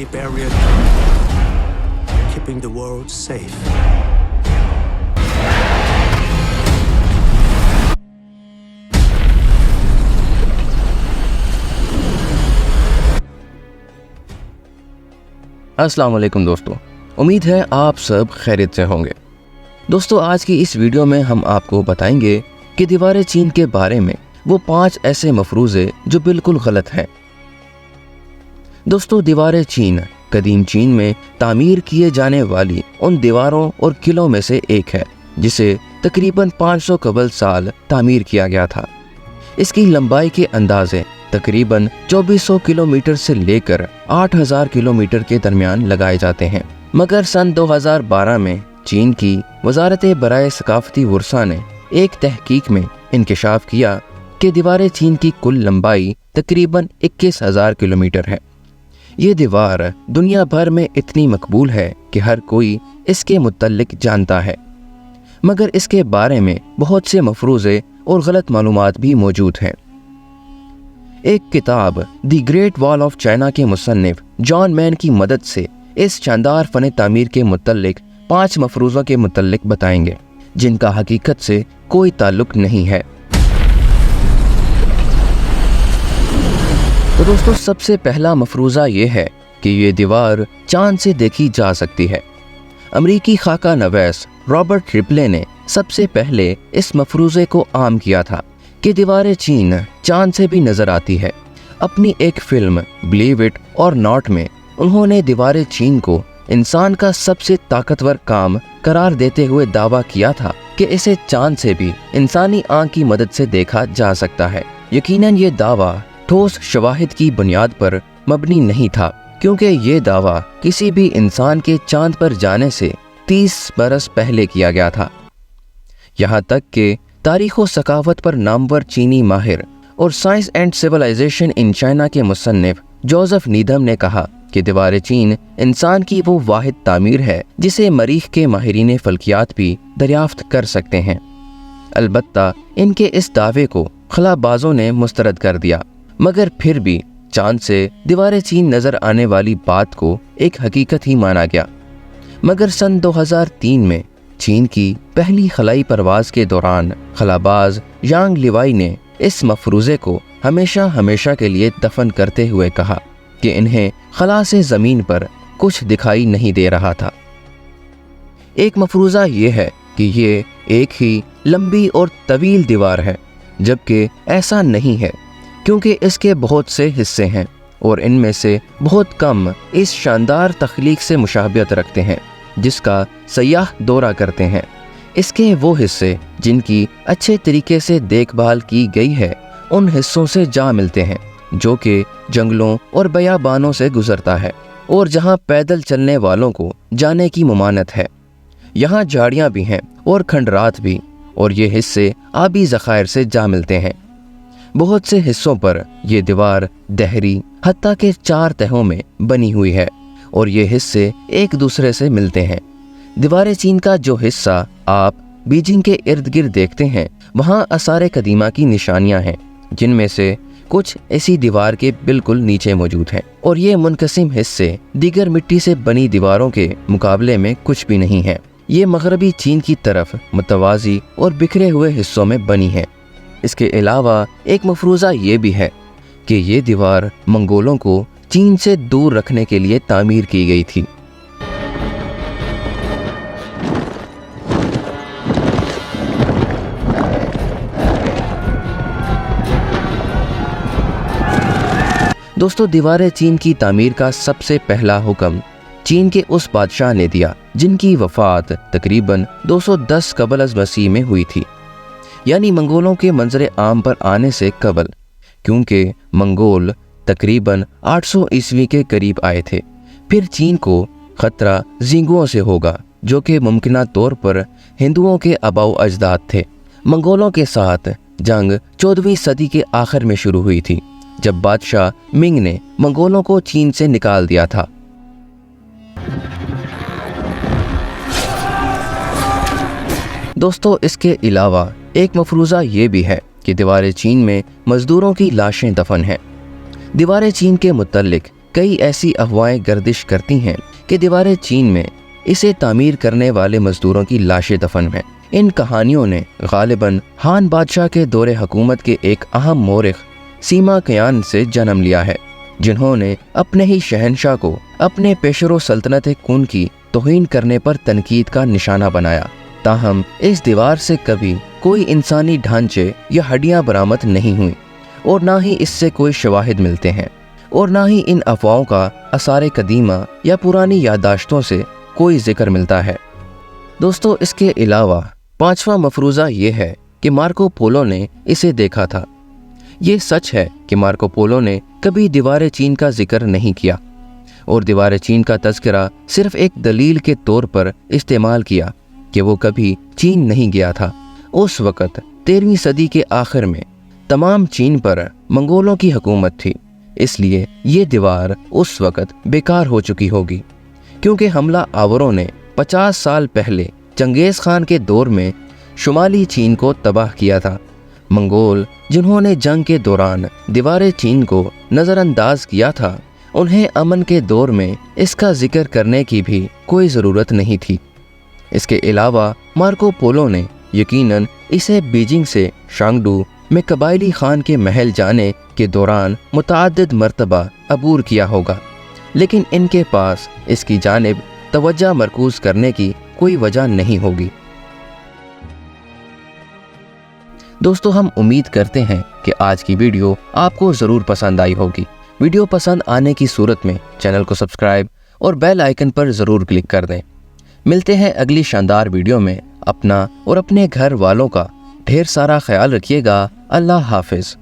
deadly barrier keeping the world safe. अस्सलाम वालेकुम दोस्तों, उम्मीद है आप सब खैरियत से होंगे। दोस्तों, आज की इस वीडियो में हम आपको बताएंगे कि दीवार चीन के बारे में वो 5 ऐसे मफरूज़े जो बिल्कुल गलत हैं। दोस्तों, दीवार चीन कदीम चीन में तामीर किए जाने वाली उन दीवारों और किलों में से एक है जिसे तकरीबन 500 कबल साल तामीर किया गया था। इसकी लंबाई के अंदाजे तकरीबन 2400 किलोमीटर से लेकर 8000 किलोमीटर के दरमियान लगाए जाते हैं। मगर सन 2012 में चीन की वजारत बराए सकाफती वर्सा ने एक तहकीक में इंकशाफ किया कि दीवार चीन की कुल लंबाई तकरीबन 21000 किलोमीटर है। ये दीवार दुनिया भर में इतनी मकबूल है कि हर कोई इसके मुतल्लिक जानता है, मगर इसके बारे में बहुत से मफरूज़े और गलत मालूमात भी मौजूद हैं। एक किताब the great wall of China के मुसन्निफ जॉन मैन की मदद से इस शानदार फ़न तामीर के मुतल्लिक 5 मफरूज़ों के मुतल्लिक बताएंगे जिनका हकीकत से कोई ताल्लुक नहीं है। तो दोस्तों, सबसे पहला मफरूज़ा ये है कि ये दीवार चांद से देखी जा सकती है। अमरीकी खाका नवीस रॉबर्ट रिपले ने सबसे पहले इस मफरूज़े को आम किया था कि दीवार चीन चांद से भी नज़र आती है। अपनी एक फिल्म बिलीव इट और नॉट में उन्होंने दीवार चीन को इंसान का सबसे ताकतवर काम करार देते हुए दावा किया था कि इसे चांद से भी इंसानी आंख की मदद से देखा जा सकता है। यकीनन ये दावा ठोस शवाहिद की बुनियाद पर मबनी नहीं था, क्योंकि ये दावा किसी भी इंसान के चांद पर जाने से 30 बरस पहले किया गया था। यहाँ तक कि तारीख़ व सकावत पर नामवर चीनी माहिर और science and civilisation in China के मुसन्निफ जोसेफ नीदम ने कहा कि दीवार चीन इंसान की वो वाहिद तामीर है जिसे मरीख के माहिरीन फल्कियात भी दरियाफ्त कर सकते हैं। अलबत्ता इनके इस दावे को खलाबाजों ने मुस्तरद कर दिया, मगर फिर भी चांद से दीवार चीन नज़र आने वाली बात को एक हकीकत ही माना गया। मगर सन 2003 में चीन की पहली खलाई परवाज़ के दौरान खलाबाज यांग लिवाई ने इस मफरूज़े को हमेशा हमेशा के लिए दफन करते हुए कहा कि इन्हें खला से ज़मीन पर कुछ दिखाई नहीं दे रहा था। एक मफरूज़ा ये है कि ये एक ही लंबी और तवील दीवार है, जबकि ऐसा नहीं है, क्योंकि इसके बहुत से हिस्से हैं और इनमें से बहुत कम इस शानदार तख्लीक से मुशाबियत रखते हैं जिसका सयाह दौरा करते हैं। इसके वो हिस्से जिनकी अच्छे तरीके से देखभाल की गई है उन हिस्सों से जा मिलते हैं जो कि जंगलों और बयाबानों से गुजरता है और जहाँ पैदल चलने वालों को जाने की मुमानत है। यहाँ झाड़ियाँ भी हैं और खंडरात भी, और ये हिस्से आबी ज़खायर से जा मिलते हैं। बहुत से हिस्सों पर यह दीवार दहरी हत्ता के 4 तहों में बनी हुई है और ये हिस्से एक दूसरे से मिलते हैं। दीवार चीन का जो हिस्सा आप बीजिंग के इर्द गिर्द देखते हैं वहाँ आसार कदीमा की निशानियाँ हैं, जिनमें से कुछ इसी दीवार के बिल्कुल नीचे मौजूद हैं, और ये मुनकसिम हिस्से दीगर मिट्टी से बनी दीवारों के मुकाबले में कुछ भी नहीं है। ये मगरबी चीन की तरफ मुतवाज़ी और बिखरे हुए हिस्सों में बनी है। इसके अलावा एक मफरूज़ा ये भी है कि ये दीवार मंगोलों को चीन से दूर रखने के लिए तामीर की गई थी। दोस्तों, दीवार चीन की तामीर का सबसे पहला हुक्म चीन के उस बादशाह ने दिया जिनकी वफ़ात तकरीबन 210 कबल अज़ मसीह में हुई थी, यानी मंगोलों के मंजर आम पर आने से कबल, क्योंकि मंगोल तकरीबन 800 ईस्वी के करीब आए थे। फिर चीन को ख़तरा ज़िंगुओं से होगा जो कि मुमकिना तौर पर हिंदुओं के आबाओ अजदाद थे। मंगोलों के साथ जंग 14वीं सदी के आखिर में शुरू हुई थी, जब बादशाह मिंग ने मंगोलों को चीन से निकाल दिया था। दोस्तों, इसके अलावा एक मफरूज़ा ये भी है कि दीवार चीन में मज़दूरों की लाशें दफन हैं। दीवार चीन के मुतल्लिक कई ऐसी अफवाहें गर्दिश करती हैं कि दीवार चीन में इसे तामीर करने वाले मजदूरों की लाशें दफन हैं। इन कहानियों ने गालिबन हान बादशाह के दौरे हुकूमत के एक अहम मोरिख सीमा कयान से जन्म लिया है, जिन्होंने अपने ही शहनशाह को अपने पेशरो सल्तनत खून की तौहीन करने पर तनकीद का निशाना बनाया। ताहम इस दीवार से कभी कोई इंसानी ढांचे या हड्डियां बरामद नहीं हुई और ना ही इससे कोई शवाहिद मिलते हैं और ना ही इन अफवाहों का आसार कदीमा या पुरानी याददाश्तों से कोई जिक्र मिलता है। दोस्तों, इसके अलावा पांचवा मफरूज़ा ये है कि मार्को पोलो ने इसे देखा था। ये सच है कि मार्को पोलो ने कभी दीवार चीन का जिक्र नहीं किया और दीवार चीन का तज़किरा सिर्फ एक दलील के तौर पर इस्तेमाल किया कि वो कभी चीन नहीं गया था। उस वक़्त 13वीं सदी के आखिर में तमाम चीन पर मंगोलों की हुकूमत थी, इसलिए ये दीवार उस वक़्त बेकार हो चुकी होगी, क्योंकि हमला आवरों ने 50 साल पहले चंगेज़ खान के दौर में शुमाली चीन को तबाह किया था। मंगोल जिन्होंने जंग के दौरान दीवार चीन को नज़रअंदाज किया था, उन्हें अमन के दौर में इसका जिक्र करने की भी कोई ज़रूरत नहीं थी। इसके अलावा मार्को पोलो ने यकीनन इसे बीजिंग से शांगडू में कबायली खान के महल जाने के दौरान मुतअद्दिद मरतबा अबूर किया होगा, लेकिन इनके पास इसकी जानिब तवज्जो मरकूज़ करने की कोई वजह नहीं होगी। दोस्तों, हम उम्मीद करते हैं कि आज की वीडियो आपको ज़रूर पसंद आई होगी। वीडियो पसंद आने की सूरत में चैनल को सब्सक्राइब और बेल आइकन पर ज़रूर क्लिक कर दें। मिलते हैं अगली शानदार वीडियो में। अपना और अपने घर वालों का ढेर सारा ख्याल रखिएगा। अल्लाह हाफिज़।